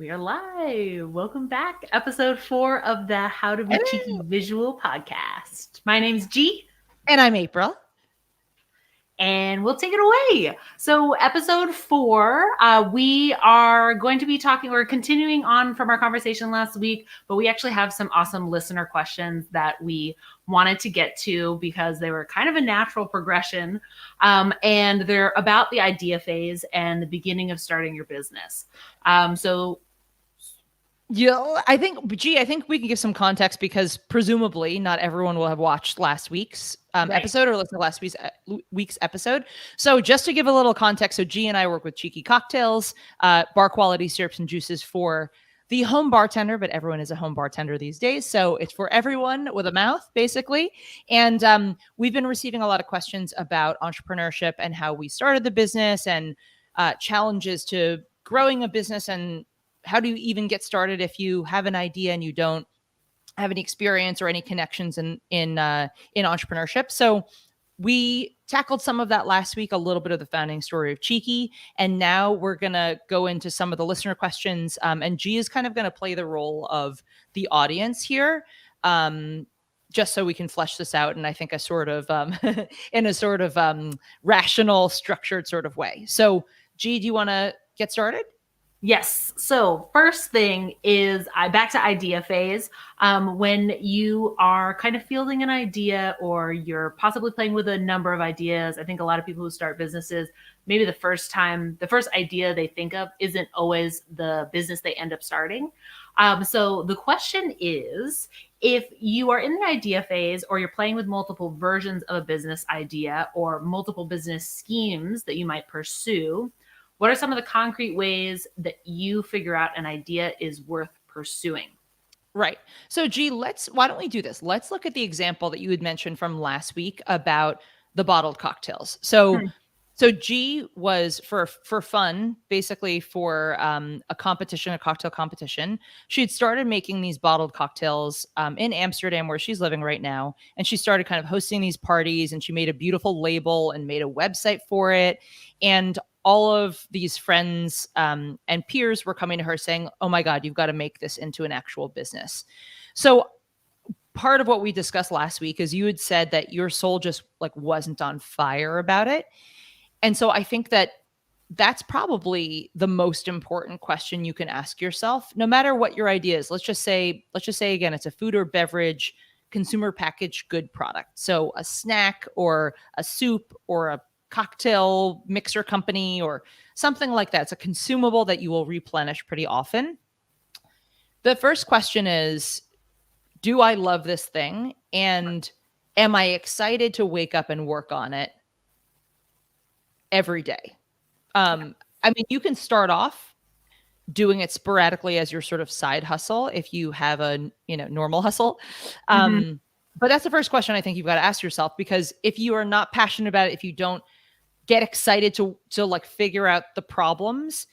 We are live. Welcome back. Episode 4 of the How to Be Cheeky Visual podcast. My name's G. And I'm April. And we'll take it away. So, episode 4, we are going to be we're continuing on from our conversation last week, but we actually have some awesome listener questions that we wanted to get to because they were kind of a natural progression. And they're about the idea phase and the beginning of starting your business. I think we can give some context because presumably not everyone will have watched last week's episode or listened to last week's episode. So just to give a little context, so G and I work with Cheeky Cocktails, bar quality syrups and juices for the home bartender, but everyone is a home bartender these days. So it's for everyone with a mouth, basically. And we've been receiving a lot of questions about entrepreneurship and how we started the business and challenges to growing a business, and how do you even get started if you have an idea and you don't have any experience or any connections in entrepreneurship? So we tackled some of that last week, a little bit of the founding story of Cheeky, and now we're going to go into some of the listener questions. And G is kind of going to play the role of the audience here, just so we can flesh this out in, I think, a sort of in a sort of rational, structured sort of way. So G, do you want to get started? Yes. So first thing is back to idea phase. When you are kind of fielding an idea or you're possibly playing with a number of ideas, I think a lot of people who start businesses, maybe the first idea they think of isn't always the business they end up starting. So the question is, if you are in the idea phase or you're playing with multiple versions of a business idea or multiple business schemes that you might pursue, what are some of the concrete ways that you figure out an idea is worth pursuing? Right. So G, why don't we do this? Let's look at the example that you had mentioned from last week about the bottled cocktails. So G was for fun, basically for a cocktail competition. She had started making these bottled cocktails in Amsterdam, where she's living right now. And she started kind of hosting these parties, and she made a beautiful label and made a website for it. And all of these friends and peers were coming to her saying, oh my God, you've got to make this into an actual business. So part of what we discussed last week is you had said that your soul just wasn't on fire about it. And so I think that that's probably the most important question you can ask yourself, no matter what your idea is. Let's just say again, it's a food or beverage consumer packaged good product. So a snack or a soup or a cocktail mixer company or something like that. It's a consumable that you will replenish pretty often. The first question is, do I love this thing? And am I excited to wake up and work on it every day? I mean, you can start off doing it sporadically as your sort of side hustle if you have a normal hustle. But that's the first question I think you've got to ask yourself, because if you are not passionate about it, if you don't get excited to figure out the problems,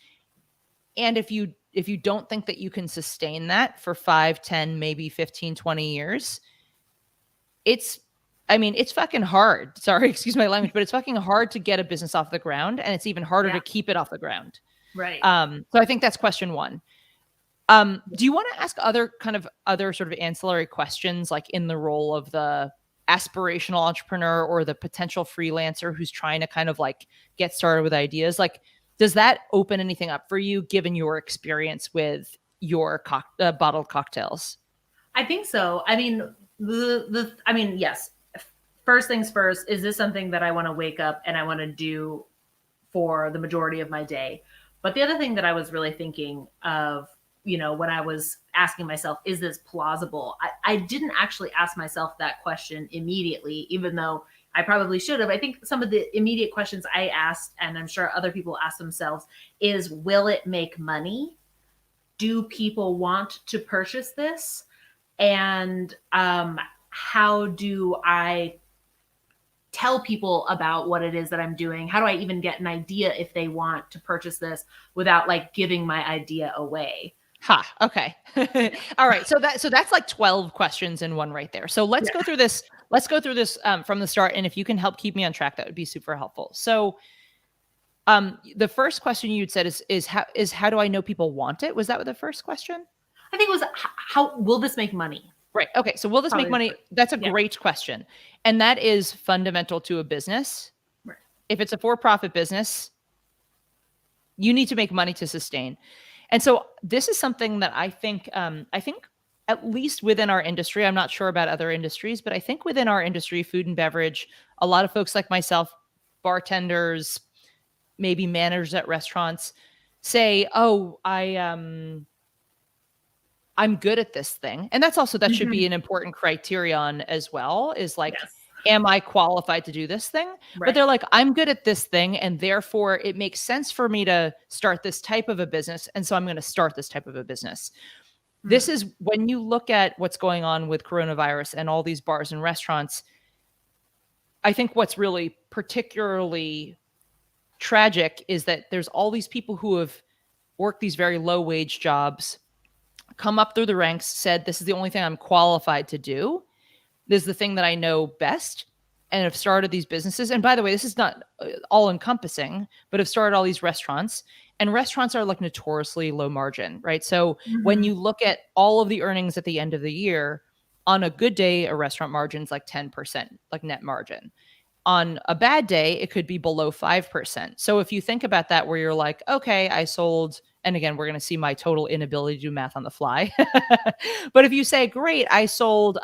and if you don't think that you can sustain that for 5, 10, maybe 15, 20 years, it's fucking hard. Sorry, excuse my language, but it's fucking hard to get a business off the ground, and it's even harder to keep it off the ground. Right. So I think that's question one. Do you want to ask other sort of ancillary questions, like in the role of the aspirational entrepreneur or the potential freelancer who's trying to kind of get started with ideas? Does that open anything up for you, given your experience with your bottled cocktails? I think so. I mean, yes. First things first, is this something that I want to wake up and I want to do for the majority of my day? But the other thing that I was really thinking of, when I was asking myself, is this plausible? I didn't actually ask myself that question immediately, even though I probably should have. I think some of the immediate questions I asked, and I'm sure other people ask themselves, is, will it make money? Do people want to purchase this? And how do I tell people about what it is that I'm doing? How do I even get an idea if they want to purchase this without giving my idea away? Okay. All right. So that's 12 questions in one right there. So let's go through this. Let's go through this from the start. And if you can help keep me on track, that would be super helpful. So The first question you'd said is how do I know people want it? Was that the first question? I think it was how will this make money? Right. Okay. So will this make Probably the money? first. That's a Yeah. great question. And that is fundamental to a business. Right. If it's a for-profit business, you need to make money to sustain. And so this is something that I think at least within our industry, I'm not sure about other industries, but I think within our industry, food and beverage, a lot of folks like myself, bartenders, maybe managers at restaurants say, "Oh, I'm good at this thing." And that should be Mhm. an important criterion as well, is like, Yes. am I qualified to do this thing? But Right. they're like, I'm good at this thing, and therefore it makes sense for me to start this type of a business. And so I'm going to start this type of a business. This Mm. is when you look at what's going on with coronavirus and all these bars and restaurants. I think what's really particularly tragic is that there's all these people who have worked these very low wage jobs, come up through the ranks, said, this is the only thing I'm qualified to do. This is the thing that I know best, and have started these businesses. And by the way, this is not all encompassing, but have started all these restaurants. And restaurants are like notoriously low margin, right? So when Mhm. you look at all of the earnings at the end of the year, on a good day, a restaurant margin's like 10%, like net margin. On a bad day, it could be below 5%. So if you think about that, where you're like, okay, I sold, and again, we're going to see my total inability to do math on the fly. But if you say, great, I sold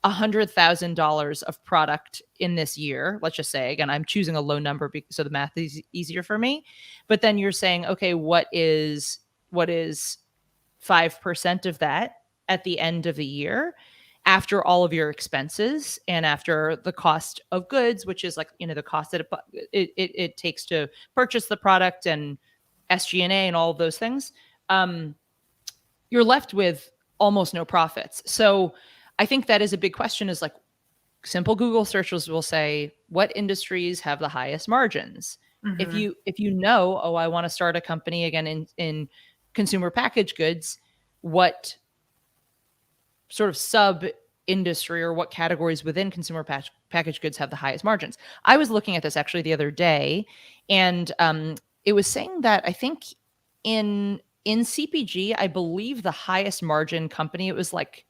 $100,000 of product in this year. Let's just say, again, I'm choosing a low number so the math is easier for me. But then you're saying, okay, what is 5% of that at the end of the year, after all of your expenses and after the cost of goods, which is like, the cost that it takes to purchase the product, and SG&A and all of those things. Um, you're left with almost no profits. So I think that is a big question, is like, simple Google searches will say, what industries have the highest margins? Mhm. If you know, oh, I want to start a company again in consumer packaged goods, what sort of sub industry or what categories within consumer packaged goods have the highest margins? I was looking at this actually the other day, and it was saying that I think in CPG, I believe the highest margin company, it was like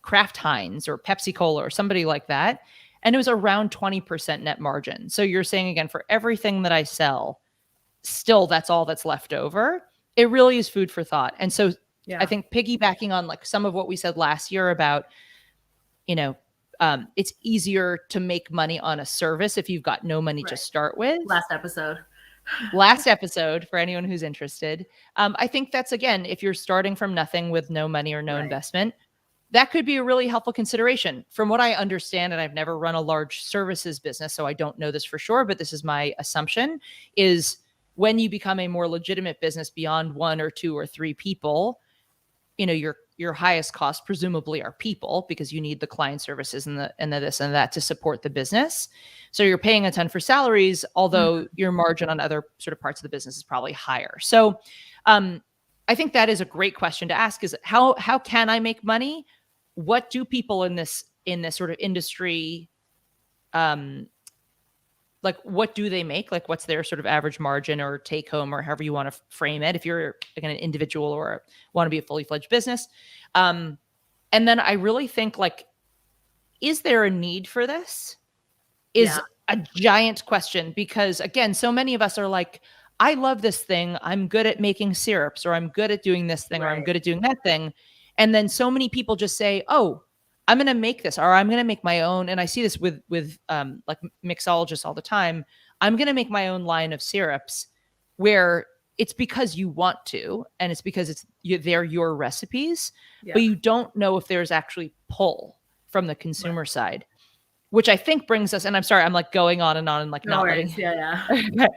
Kraft Heinz or Pepsi Cola or somebody like that. And it was around 20% net margin. So you're saying, again, for everything that I sell, still that's all that's left over. It really is food for thought. And so I Yeah. think piggybacking on like some of what we said last year about, you know, it's easier to make money on a service if you've got no money to Right. start with. Last episode. Last episode, for anyone who's interested. I think that's, again, if you're starting from nothing with no money or no Right. investment, that could be a really helpful consideration. From what I understand, and I've never run a large services business, so I don't know this for sure, but this is my assumption, is when you become a more legitimate business beyond one or two or three people, your highest cost presumably are people, because you need the client services and the this and that to support the business. So you're paying a ton for salaries, although Mhm. your margin on other sort of parts of the business is probably higher. So um, I think that is a great question to ask, is how can I make money? What do people in this sort of industry, um, like, what do they make? Like, what's their sort of average margin or take home, or however you want to frame it, if you're, again, an individual or want to be a fully fledged business. Um, and then I really think, like, is there a need for this? Yeah. Is a giant question, because again, so many of us are like, I love this thing. I'm good at making syrups, or I'm good at doing this thing, or I'm Right. good at doing that thing. And then so many people just say, oh, I'm going to make this, or I'm going to make my own. And I see this with like mixologists all the time. I'm going to make my own line of syrups, where it's because you want to, and it's because they're your recipes, but Yeah. you don't know if there's actually pull from the Right. consumer side, which I think brings us, and I'm sorry, I'm like going on and like No not letting. worries. Yeah. Yeah.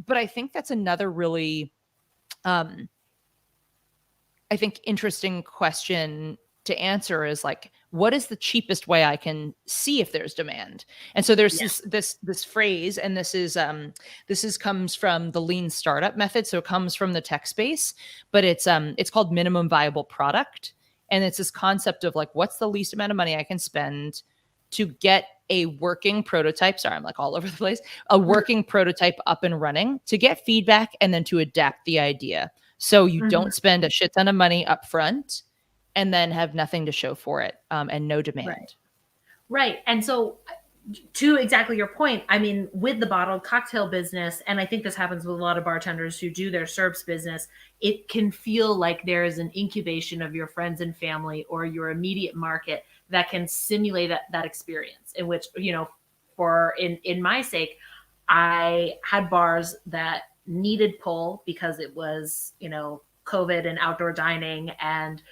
But I think that's another really, um, I think, interesting question to answer, is like, what is the cheapest way I can see if there's demand? And so there's Yeah. this phrase, and this is comes from the lean startup method. So it comes from the tech space, but it's called minimum viable product. And it's this concept of like, what's the least amount of money I can spend to get a working prototype. Sorry, I'm like all over the place. A working prototype up and running to get feedback and then to adapt the idea. So you Mhm. don't spend a shit ton of money up front and then have nothing to show for it, and no Right. demand. Right. And so, to exactly your point, I mean, with the bottled cocktail business, and I think this happens with a lot of bartenders who do their serves business, it can feel like there is an incubation of your friends and family or your immediate market that can simulate that experience in which, for in my sake, I had bars that needed pull because it was, COVID and outdoor dining, and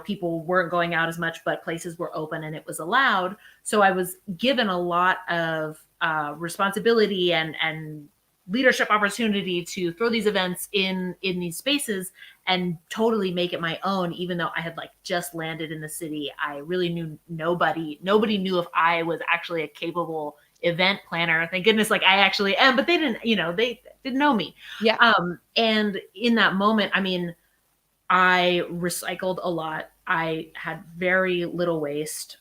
people weren't going out as much, but places were open and it was allowed. So I was given a lot of responsibility and leadership opportunity to throw these events in these spaces and totally make it my own, even though I had like just landed in the city. I really knew nobody knew if I was actually a capable event planner. Thank goodness, like I actually am, but they didn't, they didn't know me. Yeah. And in that moment, I mean, I recycled a lot. I had very little waste.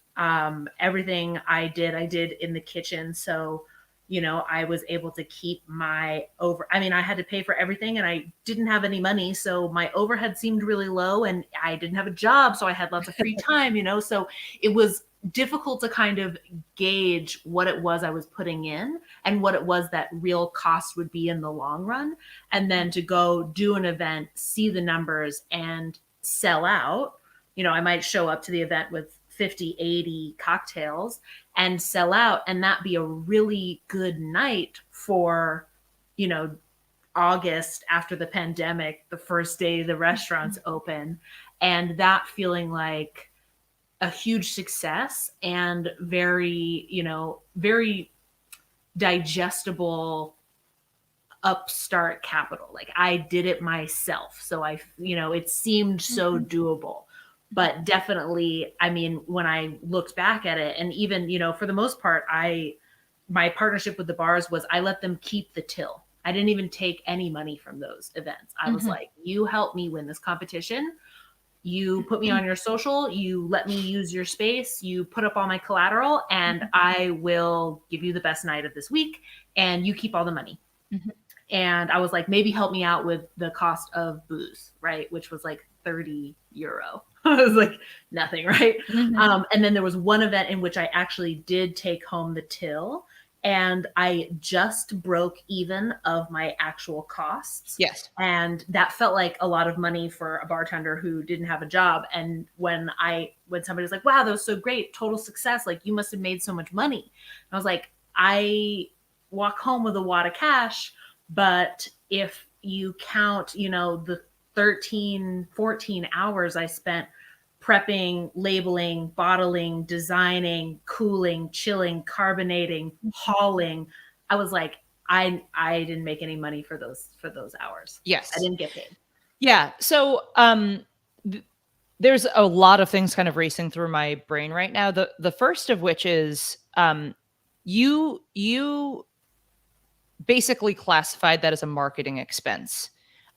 Everything I did in the kitchen. So, I was able to keep my I mean, I had to pay for everything and I didn't have any money. So my overhead seemed really low and I didn't have a job. So I had lots of free time, So it was difficult to kind of gauge what it was I was putting in and what it was that real cost would be in the long run. And then to go do an event, see the numbers and sell out. I might show up to the event with 50, 80 cocktails and sell out, and that be a really good night for, you know, August after the pandemic, the first day the restaurants open, and that feeling like a huge success and very, very digestible upstart capital. Like I did it myself. So it seemed so doable. But definitely, I mean, when I looked back at it, and even, for the most part, my partnership with the bars was I let them keep the till. I didn't even take any money from those events. I was like, you help me win this competition. You put me on your social, you let me use your space, you put up all my collateral, and I will give you the best night of this week, and you keep all the money. And I was like, maybe help me out with the cost of booze, right? Which was like 30 euro. I was like, nothing, right? And then there was one event in which I actually did take home the till and I just broke even of my actual costs. Yes. And that felt like a lot of money for a bartender who didn't have a job. And when somebody's like, wow, that was so great, total success, like you must have made so much money. And I was like, I walk home with a wad of cash, but if you count, the 13, 14 hours I spent prepping, labeling, bottling, designing, cooling, chilling, carbonating, hauling, I was like, I didn't make any money for those hours. Yes. I didn't get paid. Yeah. So there's a lot of things kind of racing through my brain right now. The first of which is you basically classified that as a marketing expense.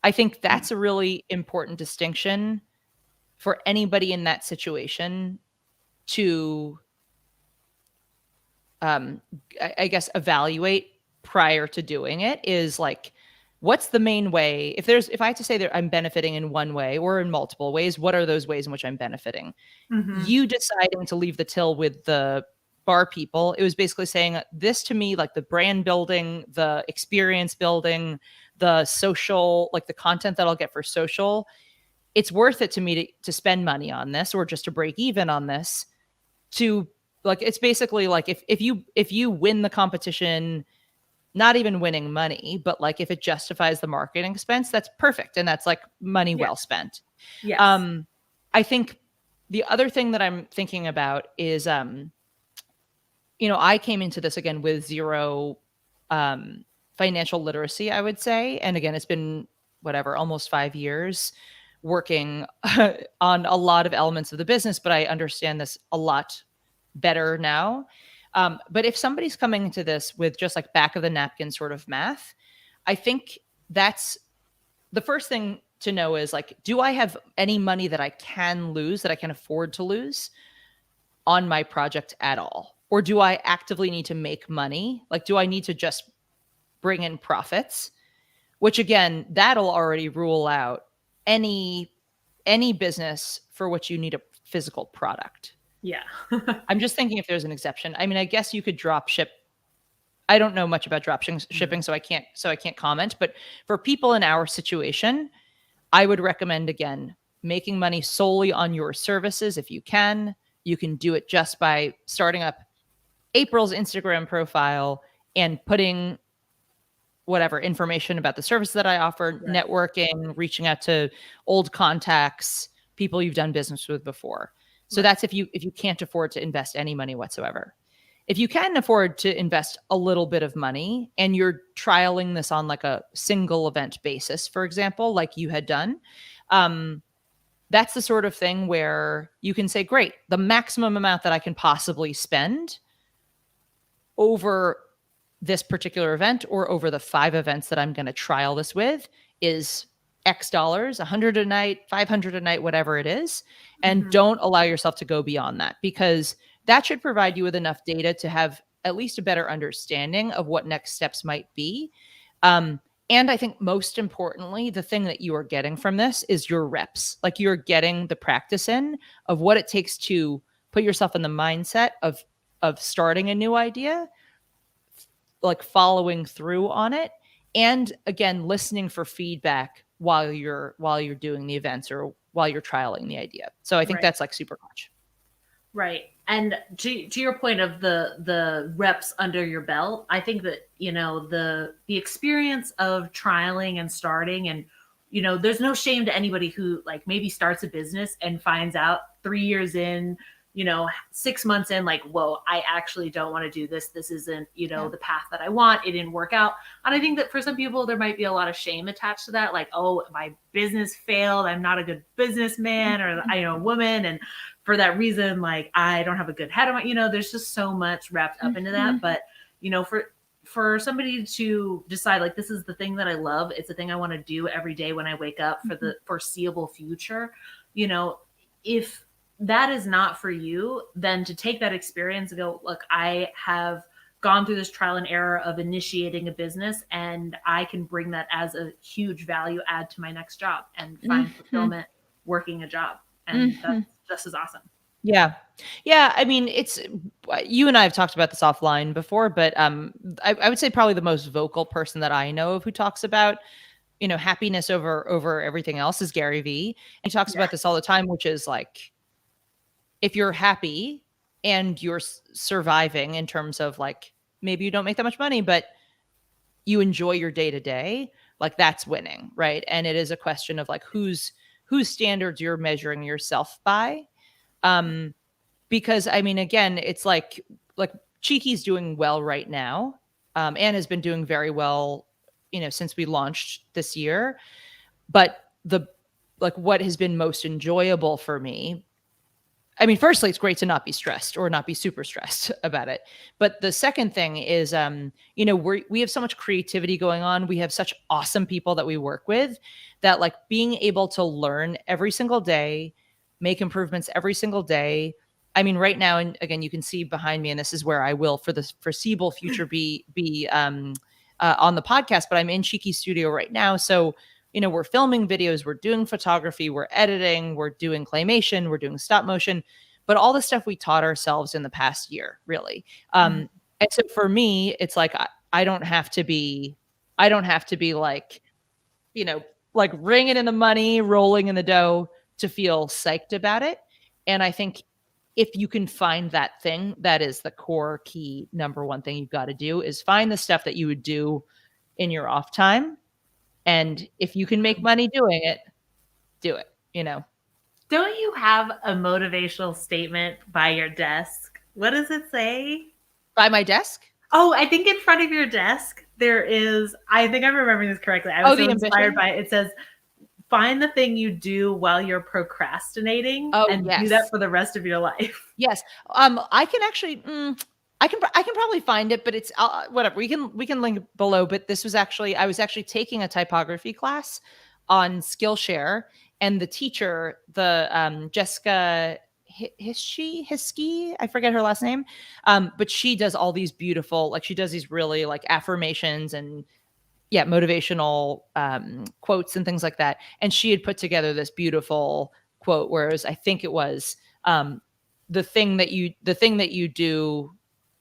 I think that's a really important distinction for anybody in that situation to I guess evaluate prior to doing it is like, what's the main way? If I had to say that I'm benefiting in one way or in multiple ways, what are those ways in which I'm benefiting? You deciding to leave the till with the bar people, it was basically saying this to me, like the brand building, the experience building, the social, like the content that I'll get for social, it's worth it to me to spend money on this or just to break even on this to like it's basically like if you win the competition, not even winning money, but like if it justifies the marketing expense, that's perfect and that's like money well spent. Yes. I think the other thing that I'm thinking about is I came into this again with zero financial literacy, I would say. And again, it's been whatever, almost 5 years working on a lot of elements of the business, but I understand this a lot better now. But if somebody's coming into this with just like back of the napkin sort of math, I think that's the first thing to know is like, do I have any money that I can lose, that I can afford to lose on my project at all? or do I actively need to make money? Like, do I need to just bring in profits? Which again, that'll already rule out any business for which you need a physical product. Yeah. I'm just thinking if there's an exception. I mean, I guess you could drop ship. I don't know much about drop shipping, so I can't comment. But for people in our situation, I would recommend again making money solely on your services if you can. You can do it just by starting up April's Instagram profile and putting whatever information about the service that I offer, Right. networking, reaching out to old contacts, people you've done business with before. So Right. that's if you can't afford to invest any money whatsoever. If you can afford to invest a little bit of money and you're trialing this on like a single event basis, for example, like you had done, that's the sort of thing where you can say, great, the maximum amount that I can possibly spend over this particular event or over the 5 events that I'm going to trial this with is X dollars, 100 a night, 500 a night, whatever it is. And Mhm. don't allow yourself to go beyond that, because that should provide you with enough data to have at least a better understanding of what next steps might be. And I think most importantly, the thing that you are getting from this is your reps. Like, you're getting the practice in of what it takes to put yourself in the mindset of starting a new idea, like following through on it, and again listening for feedback while you're doing the events or while you're trialing the idea. So I think Right. that's like super clutch. Right. And to your point of the reps under your belt, I think that, the experience of trialing and starting, and there's no shame to anybody who like maybe starts a business and finds out 3 years in, 6 months in, like, whoa, I actually don't want to do this. This isn't, Yeah. the path that I want. It didn't work out. And I think that for some people there might be a lot of shame attached to that, like, oh, my business failed. I'm not a good businessman or woman, and for that reason, like, I don't have a good head on there's just so much wrapped up into that. But, for somebody to decide, like, this is the thing that I love, it's the thing I want to do every day when I wake up for the foreseeable future, if that is not for you, then to take that experience and go, look, I have gone through this trial and error of initiating a business, and I can bring that as a huge value add to my next job and find Mhm. fulfillment working a job. And that's Mhm. just as awesome. Yeah. Yeah, I mean, it's you and I have talked about this offline before, but I would say probably the most vocal person that I know of who talks about, happiness over everything else is Gary Vee. He talks Yeah. about this all the time, which is like, if you're happy and you're surviving in terms of like, maybe you don't make that much money, but you enjoy your day to day, like, that's winning, right? And it is a question of like whose standards you're measuring yourself by. Um, because I mean, again, it's like Cheeky's doing well right now, and has been doing very well, since we launched this year. But the like what has been most enjoyable for me, I mean, firstly, it's great to not be stressed or not be super stressed about it. But the second thing is, we have so much creativity going on. We have such awesome people that we work with, that like being able to learn every single day, make improvements every single day. I mean, right now, and again, you can see behind me, and this is where I will for the foreseeable future be on the podcast. But I'm in Cheeky Studio right now, so we're filming videos, we're doing photography, we're editing, we're doing claymation, we're doing stop motion, but all the stuff we taught ourselves in the past year, really. Mhm. And so for me, it's like I don't have to be, like, you know, like ringing in the money, rolling in the dough to feel psyched about it. And I think if you can find that thing, that is the core key number one thing you've got to do, is find the stuff that you would do in your off time. And if you can make money doing it, do it. Don't you have a motivational statement by your desk? What does it say? By my desk. Oh, I think in front of your desk there is, I think I'm remembering this correctly. I was Oh, so the inspired ambition. by it. It says, find the thing you do while you're procrastinating Oh, and do that yes. for the rest of your life. Yes. I can actually, I can probably find it, but it's whatever. We can link below. But this was actually, I was actually taking a typography class on Skillshare, and the teacher, the Jessica Hiski, I forget her last name. But she does all these beautiful, like she does these really like affirmations and yeah, motivational quotes and things like that. And she had put together this beautiful quote, whereas I think it was um, the thing that you do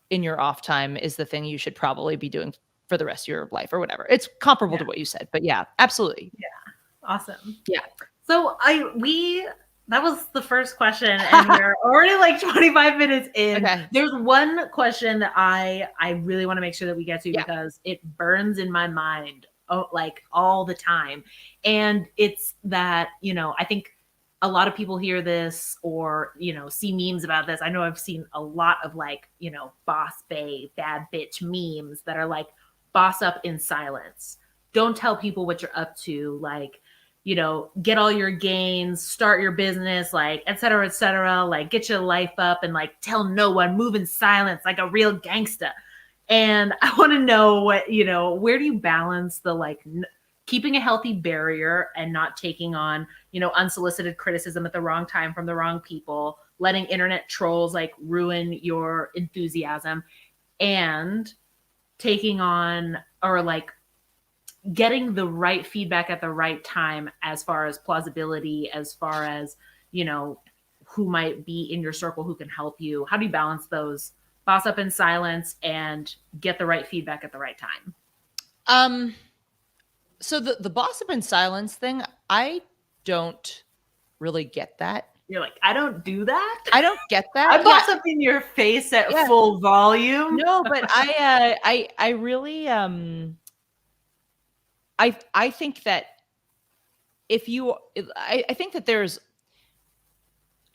in your off time is the thing you should probably be doing for the rest of your life or whatever. It's comparable Yeah. to what you said, but yeah, absolutely. Yeah. Awesome. Yeah. So that was the first question, and we're already like 25 minutes in. Okay. There's one question that I really want to make sure that we get to Yeah. because it burns in my mind like all the time. And it's that, I think a lot of people hear this or, see memes about this. I know I've seen a lot of like, boss bae, bad bitch memes that are like boss up in silence. Don't tell people what you're up to. Like, get all your gains, start your business, like, et cetera, like, get your life up and like tell no one, move in silence like a real gangsta. And I want to know what, where do you balance the like keeping a healthy barrier and not taking on, unsolicited criticism at the wrong time from the wrong people, letting internet trolls like ruin your enthusiasm, and taking on or like getting the right feedback at the right time as far as plausibility, as far as, who might be in your circle who can help you. How do you balance those boss up in silence and get the right feedback at the right time? So the boss up in silence thing, I don't really get that. You're like, I don't do that. I don't get that. I boss up in your face at Yeah. full volume. No, but I really I think that if you I think that there's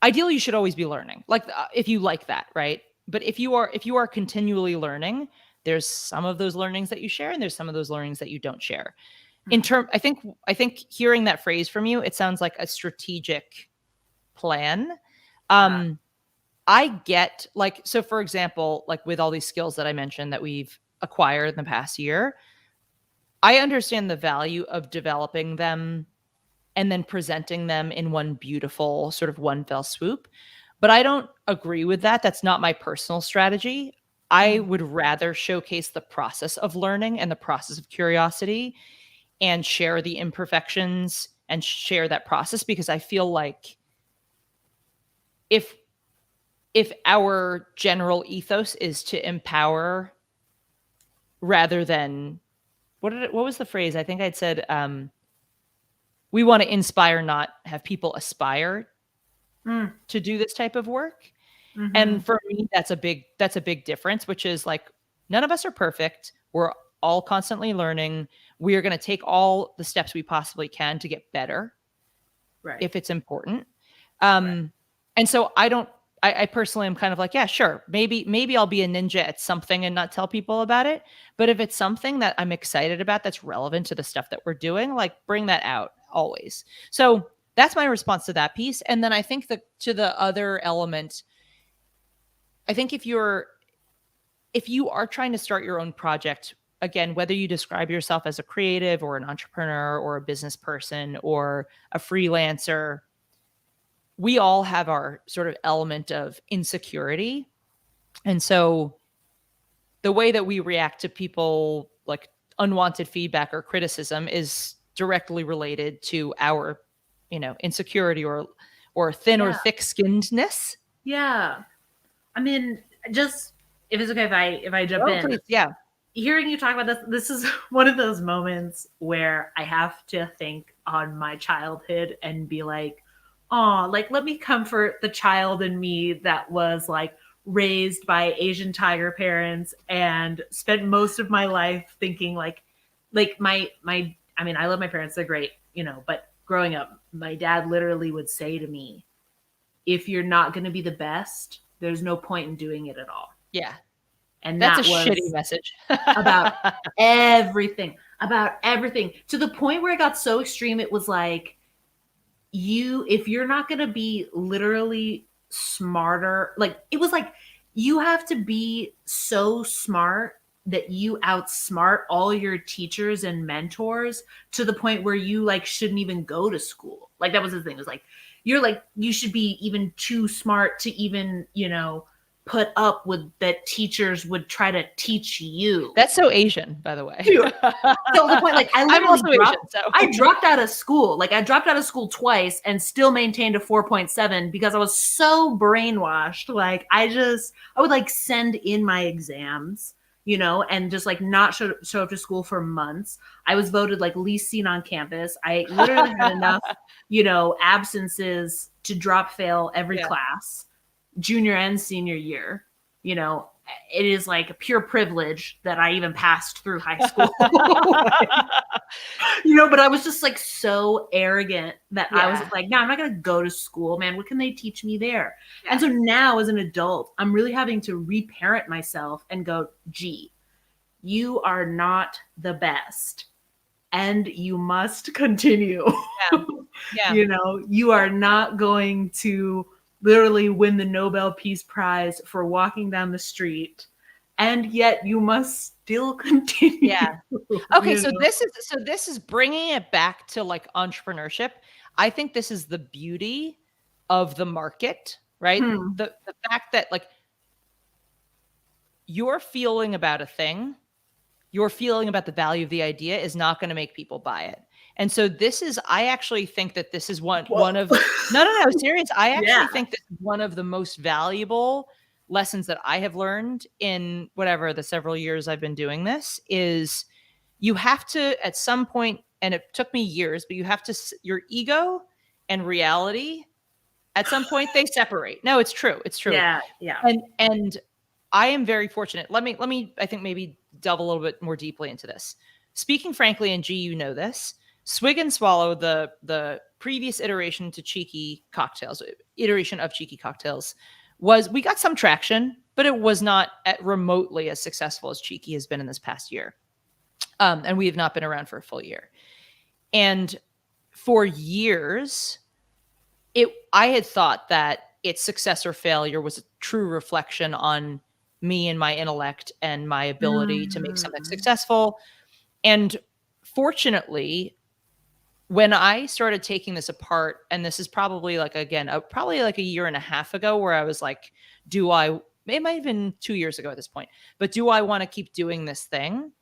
ideally you should always be learning. Like if you like that, right? But if you are continually learning, there's some of those learnings that you share and there's some of those learnings that you don't share. I think hearing that phrase from you, it sounds like a strategic plan. I get like, so for example, like with all these skills that I mentioned that we've acquired in the past year, I understand the value of developing them and then presenting them in one beautiful sort of one fell swoop. But I don't agree with that. That's not my personal strategy. I would rather showcase the process of learning and the process of curiosity and share the imperfections and share that process, because I feel like if our general ethos is to empower rather than what was the phrase? I think I'd said we want to inspire, not have people aspire to do this type of work. Mm-hmm. And for me, that's a big difference, which is like none of us are perfect. We're all constantly learning. We are going to take all the steps we possibly can to get better, right, if it's important. Right. And so I personally am kind of like, yeah, sure. Maybe I'll be a ninja at something and not tell people about it. But if it's something that I'm excited about, that's relevant to the stuff that we're doing, like bring that out always. So that's my response to that piece. And then I think that to the other element, I think if you are trying to start your own project, again, whether you describe yourself as a creative or an entrepreneur or a business person or a freelancer, we all have our sort of element of insecurity. And so the way that we react to people like unwanted feedback or criticism is directly related to our, insecurity or thin or thick skinnedness. Yeah. I mean, just if it's okay if I jump in. Please, yeah. Hearing you talk about this is one of those moments where I have to think on my childhood and be like, oh, like let me comfort the child in me that was like raised by Asian tiger parents and spent most of my life thinking like my I mean, I love my parents, they're great, but growing up, my dad literally would say to me, if you're not going to be the best, there's no point in doing it at all. Yeah. And that's that a was shitty message about everything, to the point where it got so extreme. It was like, if you're not going to be literally smarter, like it was like, you have to be so smart that you outsmart all your teachers and mentors to the point where you like shouldn't even go to school. Like that was his thing. It was like, you're like, you should be even too smart to even, put up with that teachers would try to teach you. That's so Asian, by the way. Dude. So the point, like I I'm literally also Asian, so I dropped out of school. Like I dropped out of school twice and still maintained a 4.7 because I was so brainwashed. Like I would like send in my exams, and just like not show up to school for months. I was voted like least seen on campus. I literally had enough, absences to drop fail every class, junior and senior year. It is like a pure privilege that I even passed through high school. But I was just like so arrogant that I was like, no, I'm not going to go to school, man. What can they teach me there? Yeah. And so now as an adult, I'm really having to reparent myself and go, gee, you are not the best and you must continue. Yeah. You are not going to literally win the Nobel Peace Prize for walking down the street, and yet you must still continue. Yeah. Okay, so this is bringing it back to like entrepreneurship. I think this is the beauty of the market, right? The fact that like your feeling about a thing, your feeling about the value of the idea is not going to make people buy it. And so I actually think that this is one of, no, serious. I actually think this is one of the most valuable lessons that I have learned in whatever the several years I've been doing this is you have to, at some point, and it took me years, but you have to, your ego and reality, at some point they separate. No, it's true. It's true. Yeah. Yeah. And I am very fortunate. Let me, I think maybe delve a little bit more deeply into this. Speaking frankly, and G, you know this, Swig and Swallow, the previous iteration of Cheeky Cocktails, we got some traction, but it was not remotely as successful as Cheeky has been in this past year. And we have not been around for a full year. And for years, I had thought that its success or failure was a true reflection on me and my intellect and my ability to make something successful. And fortunately, when I started taking this apart, and this is probably like, again, probably like a year and a half ago, where I was like, it might have been 2 years ago at this point, but do I want to keep doing this thing?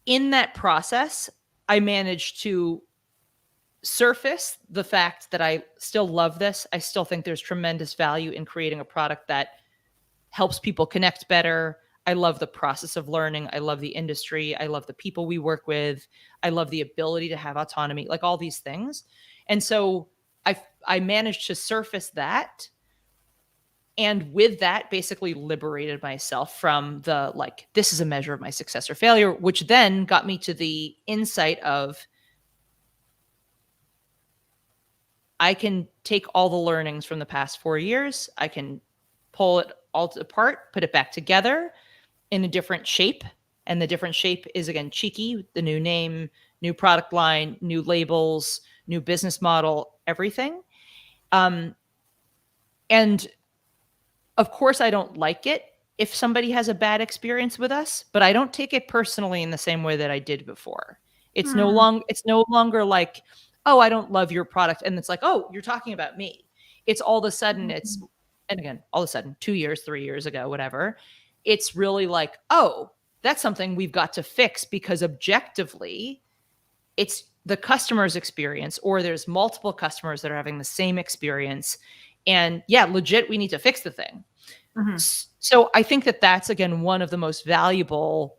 In that process, I managed to surface the fact that I still love this. I still think there's tremendous value in creating a product that helps people connect better. I love the process of learning. I love the industry. I love the people we work with. I love the ability to have autonomy, like all these things. And so I managed to surface that. And with that, basically liberated myself from the, like, this is a measure of my success or failure, which then got me to the insight of, I can take all the learnings from the past 4 years. I can pull it all apart, put it back together in a different shape. And the different shape is, again, Cheeky, the new name, new product line, new labels, new business model, everything. And of course, I don't like it if somebody has a bad experience with us, but I don't take it personally in the same way that I did before. It's no longer like, oh, I don't love your product. And it's like, oh, you're talking about me. It's all of a sudden and again, all of a sudden, 2 years, 3 years ago, whatever, it's really like, oh, that's something we've got to fix because objectively it's the customer's experience, or there's multiple customers that are having the same experience. And yeah, legit, we need to fix the thing. Mm-hmm. So I think that that's, again, one of the most valuable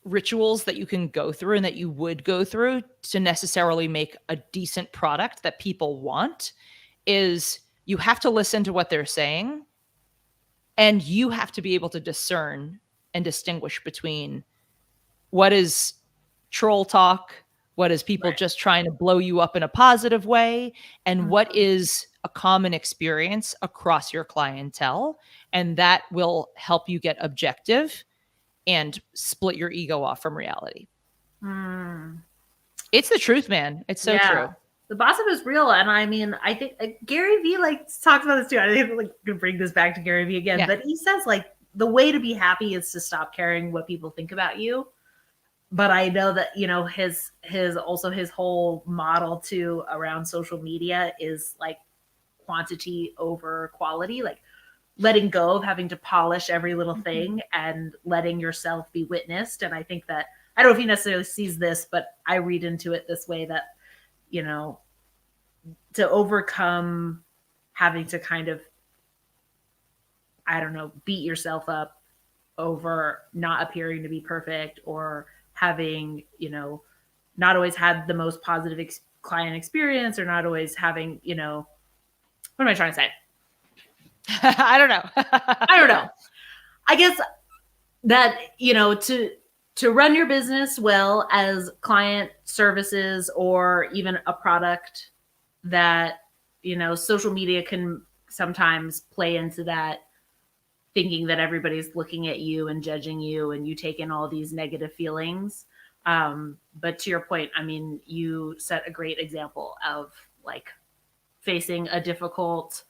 rituals that you can go through and that you would go through to necessarily make a decent product that people want, is you have to listen to what they're saying, and you have to be able to discern and distinguish between what is troll talk, what is people just trying to blow you up in a positive way, and what is a common experience across your clientele. And that will help you get objective and split your ego off from reality. It's the truth, man. It's so true. The gossip is real. And I mean, I think Gary Vee talks about this too. I think I'm going to bring this back to Gary Vee again, but he says the way to be happy is to stop caring what people think about you. but I know that, you know, his also his whole model too around social media is like quantity over quality, like letting go of having to polish every little Mhm. thing and letting yourself be witnessed. And I think that, I don't know if he necessarily sees this, but I read into it this way that, you know, to overcome having to kind of, I don't know, beat yourself up over not appearing to be perfect or having, you know, not always had the most positive client experience or not always having, you know, what am I trying to say? I don't know. I don't know. I guess that, you know, to run your business well as client services or even a product, that, you know, social media can sometimes play into that, thinking that everybody's looking at you and judging you and you take in all these negative feelings. But to your point, I mean, you set a great example of like facing a difficult,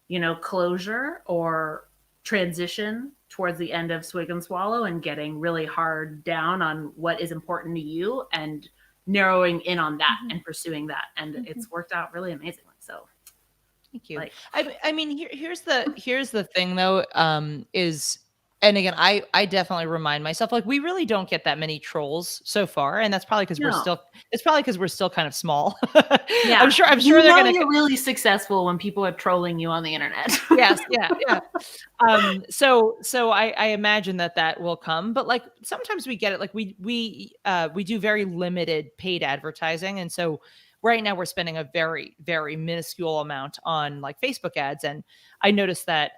you know, closure or transition towards the end of Swig and Swallow and getting really hard down on what is important to you and narrowing in on that Mhm. and pursuing that. And Mhm. it's worked out really amazingly. So, Thank you. like, I mean, here's the thing though, is, and again, I definitely remind myself, like, we really don't get that many trolls so far, and that's probably because we're no, still, it's probably because we're still kind of small. yeah, I'm sure you they're know gonna. you're really successful when people are trolling you on the internet. Yes, yeah, yeah. So I imagine that that will come, but like sometimes we get it. Like we do very limited paid advertising, and so right now we're spending a very minuscule amount on like Facebook ads. And I noticed that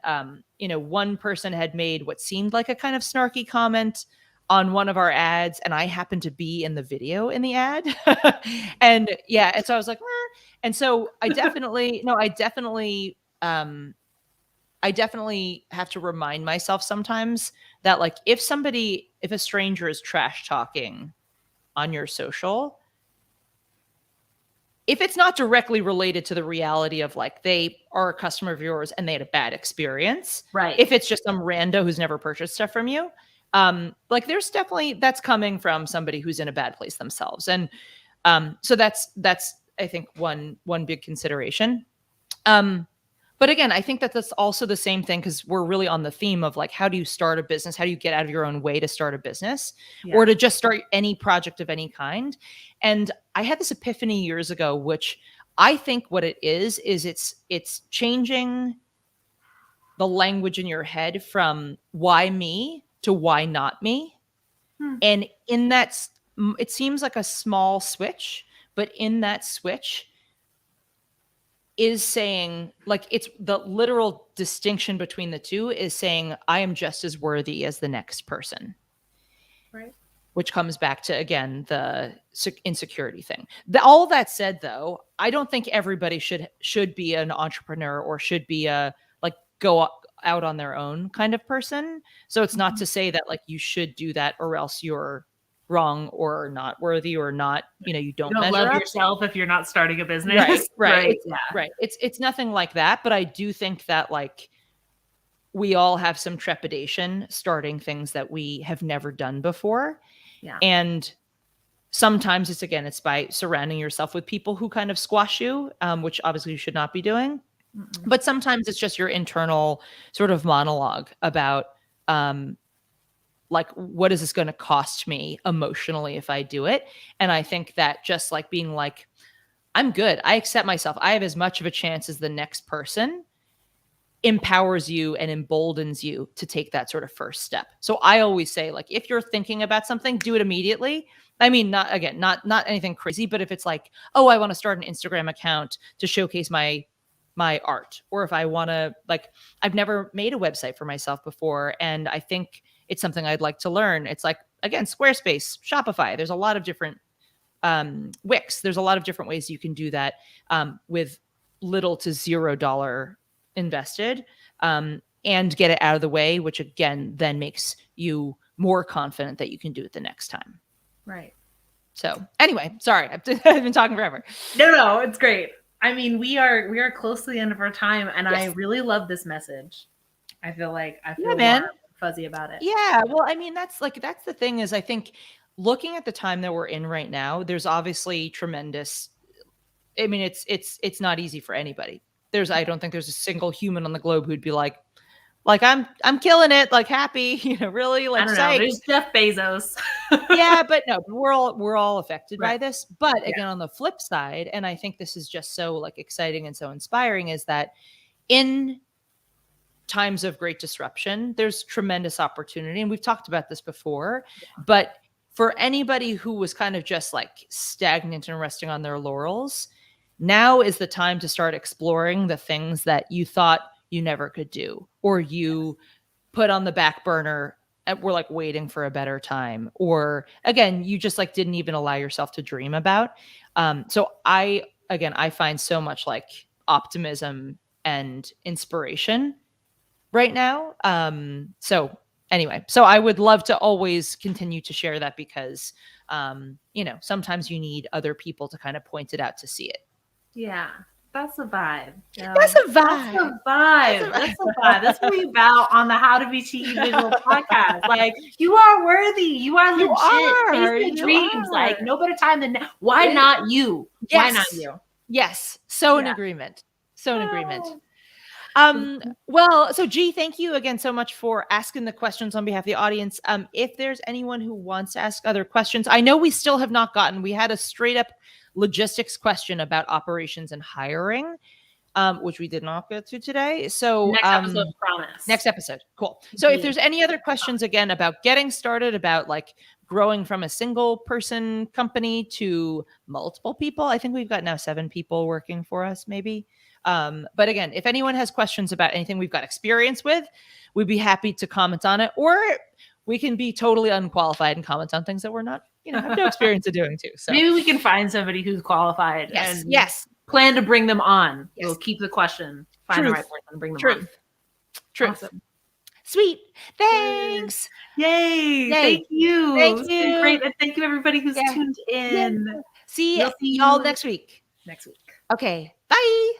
you know, one person had made what seemed like a kind of snarky comment on one of our ads, and I happened to be in the video in the ad, and yeah, and so I was like, "Meh." And so I definitely no, I definitely have to remind myself sometimes that like if a stranger is trash talking on your social, if it's not directly related to the reality of like they are a customer of yours and they had a bad experience, Right. if it's just some rando who's never purchased stuff from you, like there's definitely, that's coming from somebody who's in a bad place themselves. And so that's I think one big consideration. Um, but again, I think that that's also the same thing because we're really on the theme of like, how do you start a business? How do you get out of your own way to start a business or Yeah. to just start any project of any kind? And I had this epiphany years ago, which I think what it is it's changing the language in your head from why me to why not me. Hmm. And in that, it seems like a small switch, but in that switch, is saying like it's the literal distinction between the two is saying I am just as worthy as the next person, Right. which comes back to again the insecurity thing. All that said though, I don't think everybody should be an entrepreneur or should be a like go out on their own kind of person. So it's not Mhm. to say that like you should do that or else you're wrong or not worthy or not, you know, you You don't don't measure love up. yourself if you're not starting a Right, business. right. Right. It's Yeah. right. It's nothing like that, but I do think that like we all have some trepidation starting things that we have never done before. Yeah. And sometimes it's again, it's by surrounding yourself with people who kind of squash you, which obviously you should not be doing. Mm-mm. But sometimes it's just your internal sort of monologue about um, like what is this going to cost me emotionally if I do it? And I think that just like being like, I'm good. I accept myself. I have as much of a chance as the next person empowers you and emboldens you to take that sort of first step. So I always say like if you're thinking about something, do it immediately. I mean, not again, not anything crazy, but if it's like, oh, I want to start an Instagram account to showcase my art, or if I want to like, I've never made a website for myself before and I think it's something I'd like to learn. It's like again, Squarespace, Shopify. There's a lot of different Wix. There's a lot of different ways you can do that with little to $0 invested, and get it out of the way, which again then makes you more confident that you can do it the next time. Right. So anyway, sorry, I've been talking forever. No, no, it's great. I mean, we are close to the end of our time, and I Yes. really love this message. I feel like I Yeah, feel warm, man. fuzzy about it. Yeah. Well, I mean, that's like that's the thing is I think looking at the time that we're in right now, there's obviously tremendous. I mean, it's not easy for anybody. I don't think there's a single human on the globe who'd be like I'm killing it, like happy, really I like don't know. psyched. There's Jeff Bezos. Yeah, but no, we're all affected Right. by this. But Yeah. again, on the flip side, and I think this is just so like exciting and so inspiring, is that in times of great disruption, there's tremendous opportunity. And we've talked about this before, but for anybody who was kind of just like stagnant and resting on their laurels, now is the time to start exploring the things that you thought you never could do, or you put on the back burner and were like waiting for a better time, or again, you just like didn't even allow yourself to dream about. So I find so much like optimism and inspiration right now. So anyway, so I would love to always continue to share that because, sometimes you need other people to kind of point it out to see it. Yeah. That's a vibe. That's a That's vibe. the vibe. That's the vibe. That's what we about on the How to Be Cheeky Visual podcast. Like, you are worthy. You are You legit. are. Chase your You dreams. are. Like, no better time than now. Why not you? Why not Yes. you? Yes. So in Yeah. agreement. So in agreement. Oh. Well, so G, thank you again so much for asking the questions on behalf of the audience. If there's anyone who wants to ask other questions, I know we still have not gotten, we had a straight up logistics question about operations and hiring, which we did not get to today. So Next episode, promise. next episode. Cool. So if there's any other questions again about getting started, about like growing from a single person company to multiple people, I think we've got now 7 people working for us, maybe. But again, if anyone has questions about anything we've got experience with, we'd be happy to comment on it, or we can be totally unqualified and comment on things that we're not, have no experience of doing too. So maybe we can find somebody who's qualified and yes, plan to bring them on. Yes. We'll keep the question, find the right person, and bring them on. Truth. Awesome. Sweet. Thanks. Yay. Thank you. Thank you. It's been great. And thank you, everybody who's tuned in. See We'll see y'all you next week. next week. Okay. Bye.